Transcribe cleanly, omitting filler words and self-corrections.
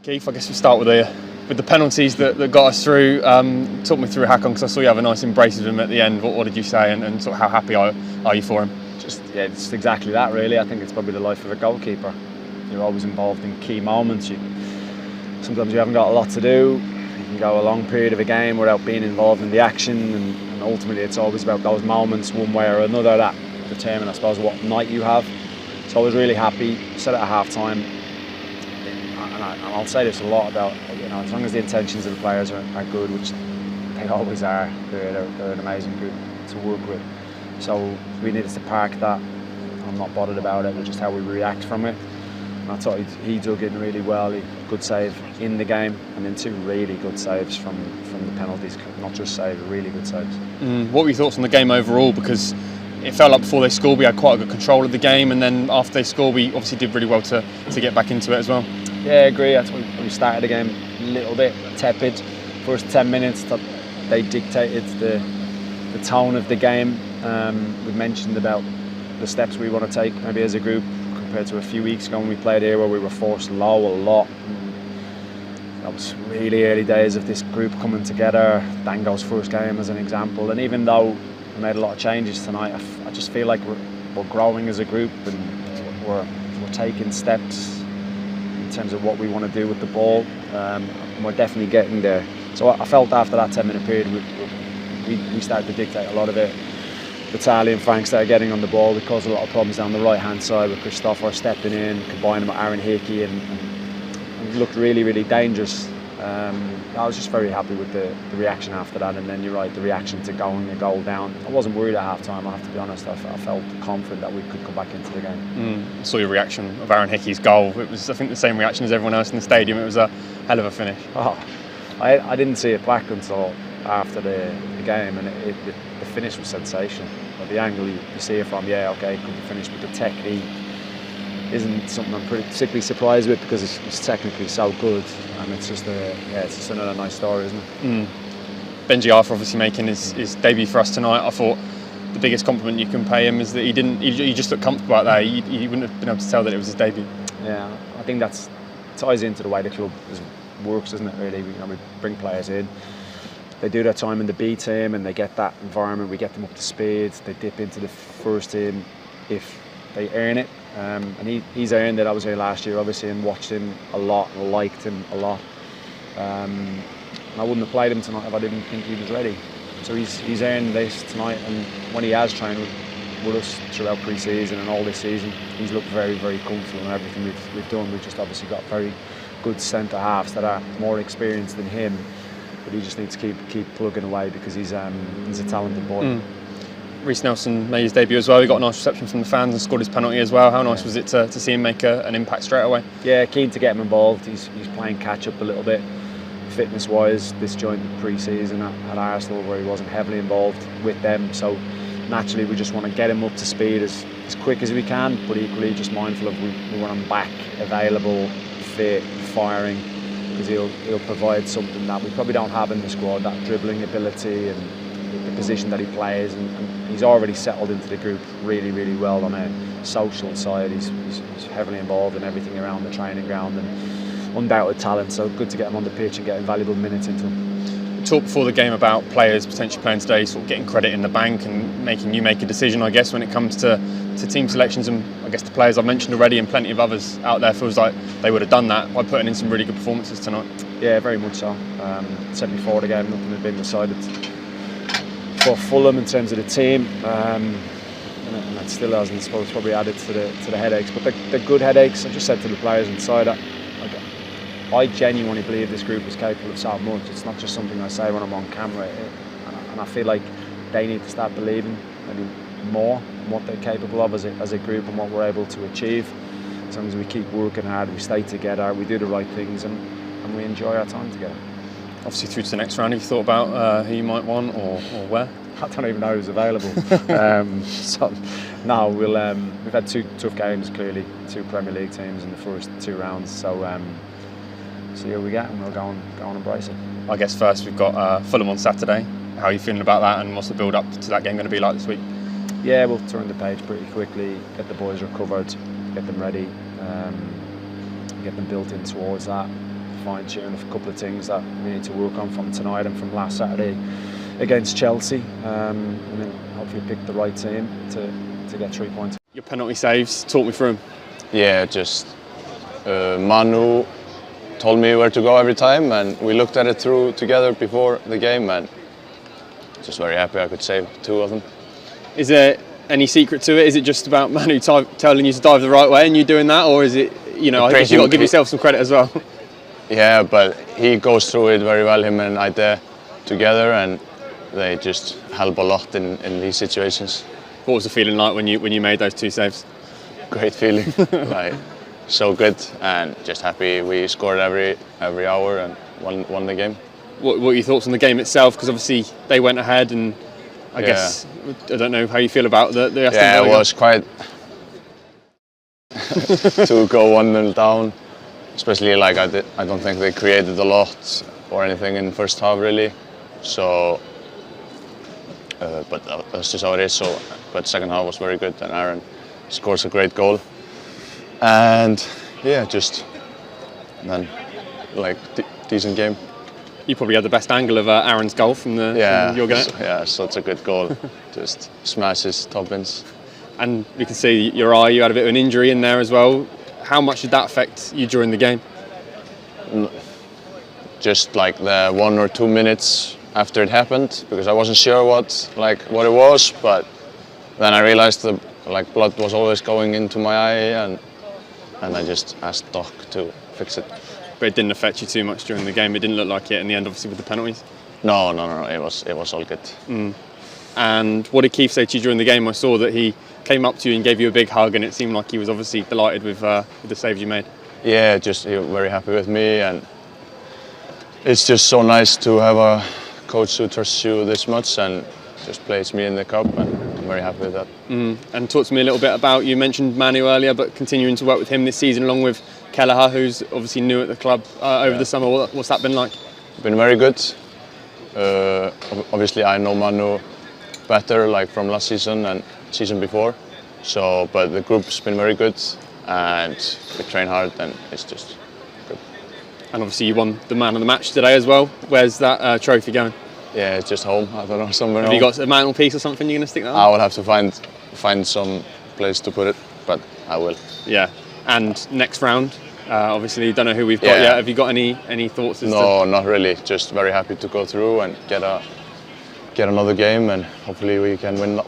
Keith, I guess we'll start with the penalties that got us through. Talk me through Hakon, because I saw you have a nice embrace of him at the end. What did you say, and sort of how happy are you for him? Just exactly that, really. I think it's probably the life of a goalkeeper. You're always involved in key moments. Sometimes you haven't got a lot to do. You can go a long period of a game without being involved in the action, and ultimately it's always about those moments, one way or another, that determine, I suppose, what night you have. So I was really happy. Said it at half time. And I'll say this a lot about, as long as the intentions of the players are good, which they always are, they're an amazing group to work with. So we needed to park that. I'm not bothered about it, but just how we react from it. And I thought he dug in really well. Good save in the game, and then 2 really good saves from the penalties. Not just save, really good saves. What were your thoughts on the game overall? Because it felt like before they scored, we had quite a good control of the game, and then after they scored, we obviously did really well to get back into it as well. Yeah, I agree. That's when we started the game a little bit tepid. First 10 minutes, that they dictated the tone of the game. We've mentioned about the steps we want to take, maybe as a group, compared to a few weeks ago when we played here, where we were forced low a lot. That was really early days of this group coming together. Dango's first game as an example. And even though we made a lot of changes tonight, I just feel like we're growing as a group, and we're taking steps in terms of what we want to do with the ball. And we're definitely getting there. So I felt after that 10-minute period, we started to dictate a lot of it. Vitaly and Frank started getting on the ball. We caused a lot of problems down the right-hand side with Christopher stepping in, combining with Aaron Hickey, and looked really, really dangerous. I was just very happy with the reaction after that, and then you're right, the reaction to going a goal down. I wasn't worried at half-time, I have to be honest. I felt confident that we could come back into the game. I saw your reaction of Aaron Hickey's goal. It was, I think, the same reaction as everyone else in the stadium. It was a hell of a finish. I didn't see it back until after the game, and the finish was sensational. But the angle you see it from, okay, couldn't finish, but the technique isn't something I'm particularly surprised with, because it's technically so good, and it's just another nice story, isn't it? Benji Arthur obviously making his debut for us tonight. I thought the biggest compliment you can pay him is that he just looked comfortable out there. He wouldn't have been able to tell that it was his debut. Yeah, I think that ties into the way the club works, isn't it, really? We bring players in, they do their time in the B team, and they get that environment, we get them up to speed, they dip into the first team if they earn it. And he's earned it. I was here last year, obviously, and watched him a lot and liked him a lot. And I wouldn't have played him tonight if I didn't think he was ready. So he's earned this tonight, and when he has trained with us throughout pre-season and all this season, he's looked very, very comfortable in everything we've done. We've just obviously got very good centre halves that are more experienced than him, but he just needs to keep plugging away, because he's a talented boy. Reece Nelson made his debut as well. He got a nice reception from the fans and scored his penalty as well. How nice was it to see him make an impact straight away? Yeah, keen to get him involved. He's playing catch up a little bit fitness wise this joint pre-season at Arsenal, where he wasn't heavily involved with them. So naturally we just want to get him up to speed as quick as we can, but equally just mindful of we want him back, available, fit, firing, because he'll provide something that we probably don't have in the squad, that dribbling ability and the position that he plays, and he's already settled into the group really, really well on a social side. He's heavily involved in everything around the training ground, and undoubted talent, so good to get him on the pitch and get valuable minutes into him. We talked before the game about players potentially playing today, sort of getting credit in the bank and making you make a decision, I guess, when it comes to team selections, and I guess the players I've mentioned already and plenty of others out there feels like they would have done that by putting in some really good performances tonight. Yeah, very much so. Said before the game, nothing had been decided for Fulham in terms of the team, and that still hasn't, I suppose, probably added to the headaches, but they're good headaches. I just said to the players inside, I genuinely believe this group is capable of so much. It's not just something I say when I'm on camera, and I feel like they need to start believing maybe more in what they're capable of as a group and what we're able to achieve. As long as we keep working hard, we stay together, we do the right things, and we enjoy our time together. Obviously through to the next round, have you thought about who you might want or where? I don't even know who's available. So no, we've had 2 tough games, clearly, 2 Premier League teams in the first 2 rounds. So here we get, and we'll go and embrace it. I guess first we've got Fulham on Saturday. How are you feeling about that, and what's the build-up to that game going to be like this week? Yeah, we'll turn the page pretty quickly, get the boys recovered, get them ready, get them built in towards that. fine tune a couple of things that we need to work on from tonight and from last Saturday against Chelsea, and then hopefully pick the right team to get 3 points. Your penalty saves, talk me through them. Yeah, just Manu told me where to go every time, and we looked at it through together before the game, and just very happy I could save 2 of them. Is there any secret to it? Is it just about Manu telling you to dive the right way and you doing that, or is it, I guess you've got to give yourself some credit as well? Yeah, but he goes through it very well, him and Ide together, and they just help a lot in these situations. What was the feeling like when you made those 2 saves? Great feeling, like so good, and just happy we scored every hour and won the game. What are your thoughts on the game itself? Because obviously they went ahead, and I guess I don't know how you feel about the Aston Villa. Yeah, it was quite to go 1-0 down, especially like I don't think they created a lot or anything in the first half really. So, but that's just how it is. So, but second half was very good, and Aaron scores a great goal, and yeah, just then like decent game. You probably had the best angle of Aaron's goal from your game. Yeah, such a good goal. Just smashes top bins. And we can see your eye, you had a bit of an injury in there as well. How much did that affect you during the game? Just like the 1 or 2 minutes after it happened, because I wasn't sure what it was, but then I realized the blood was always going into my eye, and I just asked Doc to fix it. But it didn't affect you too much during the game. It didn't look like it in the end, obviously, with the penalties. No. It was all good. And what did Keith say to you during the game? I saw that he came up to you and gave you a big hug, and it seemed like he was obviously delighted with the saves you made. Yeah, just he was very happy with me, and it's just so nice to have a coach who trusts you this much and just plays me in the cup, and I'm very happy with that. And talk to me a little bit about, you mentioned Manu earlier, but continuing to work with him this season along with Kelleher, who's obviously new at the club over the summer. What's that been like? Been very good. Obviously I know Manu better, like from last season and season before. So, but the group's been very good, and we train hard, and it's just good. And obviously you won the man of the match today as well. Where's that trophy going? Yeah, it's just home. I don't know, somewhere. Have you got a mantelpiece or something you're going to stick that on? I will have to find some place to put it, but I will. Yeah. And next round, obviously you don't know who we've got yet. Have you got any thoughts? No, not really. Just very happy to go through and get another game, and hopefully we can win